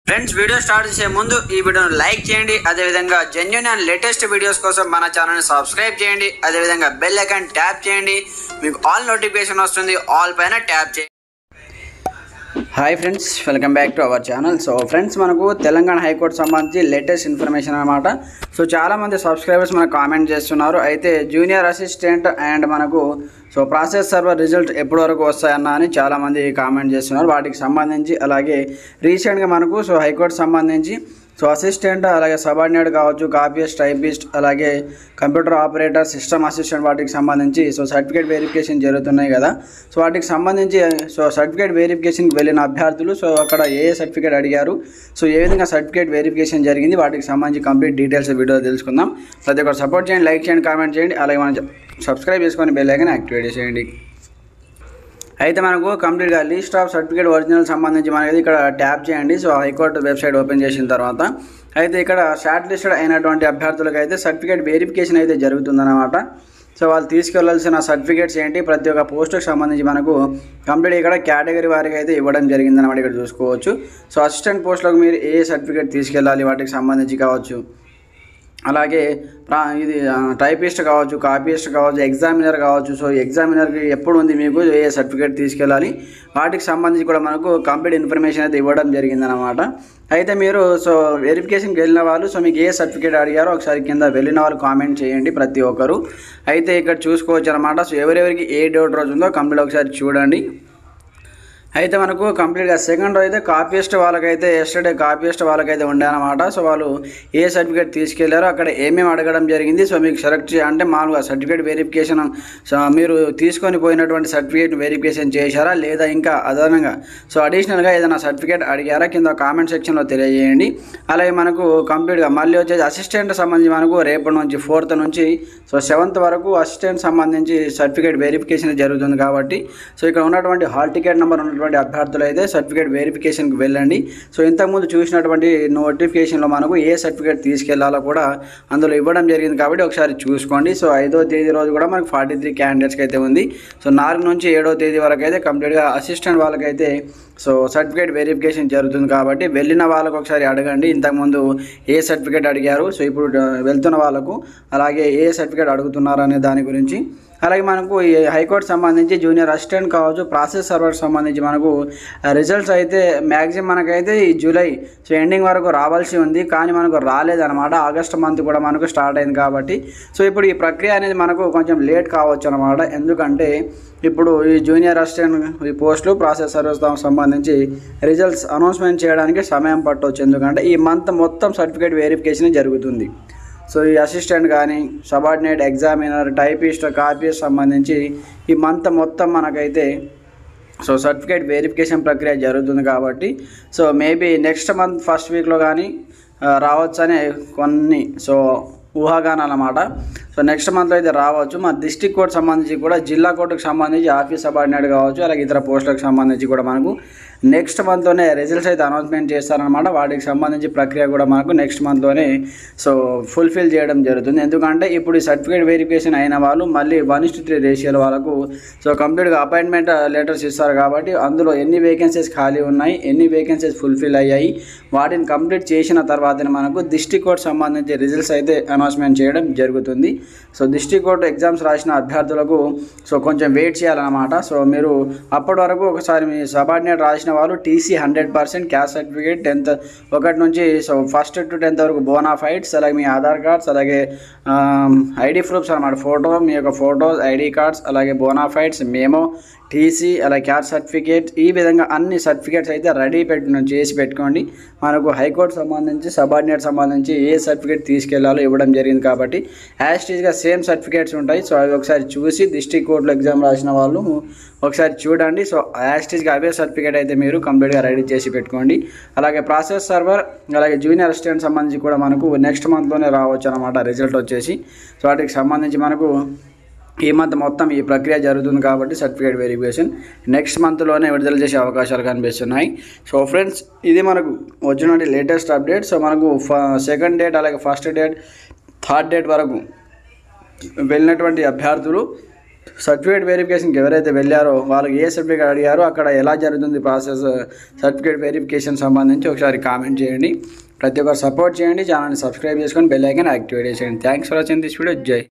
Friends, video start చేసే ముందు ఈ వీడియోను లైక్ చేయండి. అదేవిధంగా జెన్యూన్ అండ్ లేటెస్ట్ వీడియోస్ కోసం మన ఛానల్ని సబ్స్క్రైబ్ చేయండి. అదేవిధంగా బెల్ ఐకాన్ ట్యాప్ చేయండి. మీకు ఆల్ నోటిఫికేషన్ వస్తుంది. ఆల్ పైన ట్యాప్ చేయండి. Hi friends, welcome back to our channel. So friends, మనకు తెలంగాణ హైకోర్టు సంబంధించి లేటెస్ట్ ఇన్ఫర్మేషన్ అనమాట. సో చాలామంది సబ్స్క్రైబర్స్ మనకు కామెంట్ చేస్తున్నారు. అయితే జూనియర్ అసిస్టెంట్ అండ్ మనకు ప్రాసెస్ సర్వర్ రిజల్ట్ ఎప్పటి వరకు వస్తాయన్న అని చాలామంది కామెంట్ చేస్తున్నారు. వాటికి సంబంధించి అలాగే రీసెంట్గా మనకు హైకోర్టు సంబంధించి అసిస్టెంట్ అలాగే సబార్డినేట్ కావచ్చు, కాపీస్ట్, టైపిస్ట్, అలాగే కంప్యూటర్ ఆపరేటర్, సిస్టమ్ అసిస్టెంట్ వాటికి సంబంధించి సర్టిఫికేట్ వెరిఫికేషన్ జరుగుతున్నాయి కదా. వాటికి సంబంధించి సర్టిఫికేట్ వెరిఫికేషన్కి వెళ్ళిన అభ్యర్థులు అక్కడ ఏ సర్టిఫికేట్ అడిగారు, ఏ విధంగా సర్టిఫికేట్ వెరిఫికేషన్ జరిగింది, వాటికి సంబంధించి కంప్లీట్ డీటెయిల్స్ వీడియో తెలుసుకుందాం. ప్రతి ఒక్కరు సపోర్ట్ చేయండి, లైక్ చేయండి, కామెంట్ చేయండి, అలాగే మనం సబ్స్క్రైబ్ చేసుకొని బెల్ ఐకాన్ యాక్టివేట్ చేయండి. అయితే మనకు కంప్లీట్గా లిస్ట్ ఆఫ్ సర్టిఫికేట్ ఒరిజినల్ సంబంధించి మనకి ఇక్కడ ట్యాప్ చేయండి. హైకోర్టు వెబ్సైట్ ఓపెన్ చేసిన తర్వాత అయితే ఇక్కడ షార్ట్ లిస్టెడ్ అయినటువంటి అభ్యర్థులకు అయితే సర్టిఫికేట్ వెరిఫికేషన్ అయితే జరుగుతుందన్నమాట. వాళ్ళు తీసుకెళ్లాల్సిన సర్టిఫికేట్స్ ఏంటి, ప్రతి ఒక్క పోస్టుకు సంబంధించి మనకు కంప్లీట్ ఇక్కడ కేటగిరీ వారికి అయితే ఇవ్వడం జరిగిందన్నమాట. ఇక్కడ చూసుకోవచ్చు. అసిస్టెంట్ పోస్టులకు మీరు ఏ సర్టిఫికేట్ తీసుకెళ్ళాలి వాటికి సంబంధించి కావచ్చు, అలాగే ఇది టైపిస్ట్ కావచ్చు, కాపీస్ట్ కావచ్చు, ఎగ్జామినర్ కావచ్చు. ఎగ్జామినర్కి ఎప్పుడు ఉంది మీకు ఏ సర్టిఫికేట్ తీసుకెళ్ళాలి, వాటికి సంబంధించి కూడా మనకు కంప్లీట్ ఇన్ఫర్మేషన్ అయితే ఇవ్వడం జరిగిందనమాట. అయితే మీరు వెరిఫికేషన్కి వెళ్ళిన వాళ్ళు మీకు ఏ సర్టిఫికేట్ అడిగారో ఒకసారి కింద వెళ్ళిన వాళ్ళు కామెంట్ చేయండి ప్రతి ఒక్కరు. అయితే ఇక్కడ చూసుకోవచ్చు అనమాట. ఎవరెవరికి ఏ డౌట్ రోజు ఉందో కంప్లీట్ ఒకసారి చూడండి. అయితే మనకు కంప్లీట్గా సెకండ్ అయితే కాపీస్ట్ వాళ్ళకైతే ఎస్టర్డే కాపీస్ట్ వాళ్ళకైతే ఉండే అనమాట. వాళ్ళు ఏ సర్టిఫికేట్ తీసుకెళ్లారో అక్కడ ఏమేమి అడగడం జరిగింది. మీకు సెలెక్ట్ అంటే మామూలుగా సర్టిఫికేట్ వెరిఫికేషన్ మీరు తీసుకొని పోయినటువంటి సర్టిఫికేట్ వెరిఫికేషన్ చేశారా లేదా ఇంకా అదనంగా అడిషనల్గా ఏదైనా సర్టిఫికేట్ అడిగారా కింద కామెంట్ సెక్షన్లో తెలియజేయండి. అలాగే మనకు కంప్లీట్గా మళ్ళీ వచ్చేసి అసిస్టెంట్ సంబంధించి మనకు రేపటి నుంచి 4th నుంచి 7th వరకు అసిస్టెంట్ సంబంధించి సర్టిఫికేట్ వెరిఫికేషన్ జరుగుతుంది కాబట్టి ఇక్కడ ఉన్నటువంటి హాల్ టికెట్ నెంబర్ ఉన్నటువంటి అభ్యర్థులు అయితే సర్టిఫికేట్ వెరిఫికేషన్కి వెళ్ళండి. ఇంతకుముందు చూసినటువంటి నోటిఫికేషన్లో మనకు ఏ సర్టిఫికేట్ తీసుకెళ్లాలో కూడా అందులో ఇవ్వడం జరిగింది కాబట్టి ఒకసారి చూసుకోండి. 5వ తేదీ రోజు కూడా మనకు 43 క్యాండిడేట్స్కి అయితే ఉంది. 4 నుంచి 7వ తేదీ వరకు అయితే కంప్లీట్గా అసిస్టెంట్ వాళ్ళకైతే సర్టిఫికేట్ వెరిఫికేషన్ జరుగుతుంది కాబట్టి వెళ్ళిన వాళ్ళకు ఒకసారి అడగండి ఇంతకుముందు ఏ సర్టిఫికేట్ అడిగారు, ఇప్పుడు వెళ్తున్న వాళ్ళకు అలాగే ఏ సర్టిఫికేట్ అడుగుతున్నారు అనే దాని గురించి. అలాగే మనకు ఈ హైకోర్టు సంబంధించి జూనియర్ అసిస్టెంట్ కావచ్చు, ప్రాసెస్ సర్వర్ సంబంధించి మనకు రిజల్ట్స్ అయితే మ్యాక్సిమం మనకైతే ఈ జూలై ఎండింగ్ వరకు రావాల్సి ఉంది, కానీ మనకు రాలేదన్నమాట. ఆగస్ట్ మంత్ కూడా మనకు స్టార్ట్ అయింది కాబట్టి ఇప్పుడు ఈ ప్రక్రియ అనేది మనకు కొంచెం లేట్ కావచ్చు అనమాట. ఎందుకంటే ఇప్పుడు ఈ జూనియర్ అసిస్టెంట్ ఈ పోస్టులు ప్రాసెస్ సర్వీస్ సంబంధించి రిజల్ట్స్ అనౌన్స్మెంట్ చేయడానికి సమయం పట్టవచ్చు. ఎందుకంటే ఈ మంత్ మొత్తం సర్టిఫికేట్ వెరిఫికేషన్ జరుగుతుంది. ఈ అసిస్టెంట్ కానీ, సబార్డినేట్, ఎగ్జామినర్, టైపిస్ట్, కాపీస్ట్ సంబంధించి ఈ మంత్ మొత్తం మనకైతే సర్టిఫికేట్ వెరిఫికేషన్ ప్రక్రియ జరుగుతుంది కాబట్టి మేబీ నెక్స్ట్ మంత్ ఫస్ట్ వీక్లో కానీ రావచ్చని కొన్ని ఊహాగానం అన్నమాట. నెక్స్ట్ మంత్లో అయితే రావచ్చు. మా డిస్ట్రిక్ట్ కోర్టు సంబంధించి కూడా జిల్లా కోర్టుకు సంబంధించి ఆఫీస్ సబార్డినేట్ కావచ్చు, అలాగే ఇతర పోస్టులకు సంబంధించి కూడా మనకు నెక్స్ట్ మంత్లోనే రిజల్ట్స్ అయితే అనౌన్స్మెంట్ చేస్తారనమాట. వాటికి సంబంధించి ప్రక్రియ కూడా మనకు నెక్స్ట్ మంత్లోనే ఫుల్ఫిల్ చేయడం జరుగుతుంది. ఎందుకంటే ఇప్పుడు ఈ సర్టిఫికేట్ వెరిఫికేషన్ అయిన వాళ్ళు మళ్ళీ 1:3 రేషియోల వాళ్ళకు కంప్లీట్గా అపాయింట్మెంట్ లెటర్స్ ఇస్తారు కాబట్టి అందులో ఎన్ని వేకెన్సీస్ ఖాళీ ఉన్నాయి, ఎన్ని వేకెన్సీస్ ఫుల్ఫిల్ అయ్యాయి, వాటిని కంప్లీట్ చేసిన తర్వాతనే మనకు డిస్ట్రిక్ట్ కోర్టు సంబంధించి రిజల్ట్స్ అయితే అనౌన్స్మెంట్ చేయడం జరుగుతుంది. డిస్ట్రిక్ట్ కోర్టు ఎగ్జామ్స్ రాసిన అభ్యర్థులకు కొంచెం వెయిట్ చేయాలన్నమాట. మీరు అప్పటి వరకు ఒకసారి మీ సబార్డినేట్ రాసిన వాళ్ళు టీసీ 100%, క్యాస్ట్ సర్టిఫికేట్ 10th 1 నుంచి 1st to 10th వరకు బోనాఫైడ్స్, అలాగే మీ ఆధార్ కార్డ్స్, అలాగే ఐడి ప్రూఫ్స్ అన్నమాట, ఫోటో, మీ యొక్క ఫోటోస్, ఐడి కార్డ్స్, అలాగే బోనాఫైడ్స్, మేమో, టీసీ, అలాగే క్యాస్ట్ సర్టిఫికేట్, ఈ విధంగా అన్ని సర్టిఫికేట్స్ అయితే రెడీ చేసి పెట్టుకోండి. మనకు హైకోర్టు సంబంధించి సబార్డినేట్ సంబంధించి ఏ సర్టిఫికేట్ తీసుకెళ్లాలో ఇవ్వడం జరిగింది కాబట్టి యాస్టీజ్గా సేమ్ సర్టిఫికేట్స్ ఉంటాయి. అవి ఒకసారి చూసి డిస్ట్రిక్ట్ కోర్టులో ఎగ్జామ్ రాసిన వాళ్ళు ఒకసారి చూడండి. యాస్టీజ్గా అవే సర్టిఫికేట్ అయితే మీరు కంప్లీట్గా రెడీ చేసి పెట్టుకోండి. అలాగే ప్రాసెస్ సర్వర్, అలాగే జూనియర్ అసిస్టెంట్ సంబంధించి కూడా మనకు నెక్స్ట్ మంత్లోనే రావచ్చు అనమాట రిజల్ట్ వచ్చేసి. వాటికి సంబంధించి మనకు ఈ మంత్ మొత్తం ఈ ప్రక్రియ జరుగుతుంది కాబట్టి సర్టిఫికేట్ వెరిఫికేషన్ నెక్స్ట్ మంత్లోనే విడుదల చేసే అవకాశాలు కనిపిస్తున్నాయి. ఫ్రెండ్స్, ఇది మనకు వచ్చినటువంటి లేటెస్ట్ అప్డేట్. మనకు 2nd డేట్, అలాగే 1st డేట్, 3rd డేట్ వరకు వెళ్ళినటువంటి అభ్యర్థులు సర్టిఫికేట్ వెరిఫికేషన్కి ఎవరైతే వెళ్ళారో వాళ్ళకి ఏ సర్టిఫికేట్ అడిగారో అక్కడ ఎలా జరుగుతుంది ప్రాసెస్, సర్టిఫికేట్ వెరిఫికేషన్ సంబంధించి ఒకసారి కామెంట్ చేయండి. ప్రతి ఒక్కరు సపోర్ట్ చేయండి, ఛానల్ని సబ్స్క్రైబ్ చేసుకొని బెల్ ఐకాన్ యాక్టివేట్ చేయండి. Thanks for watching this video. జై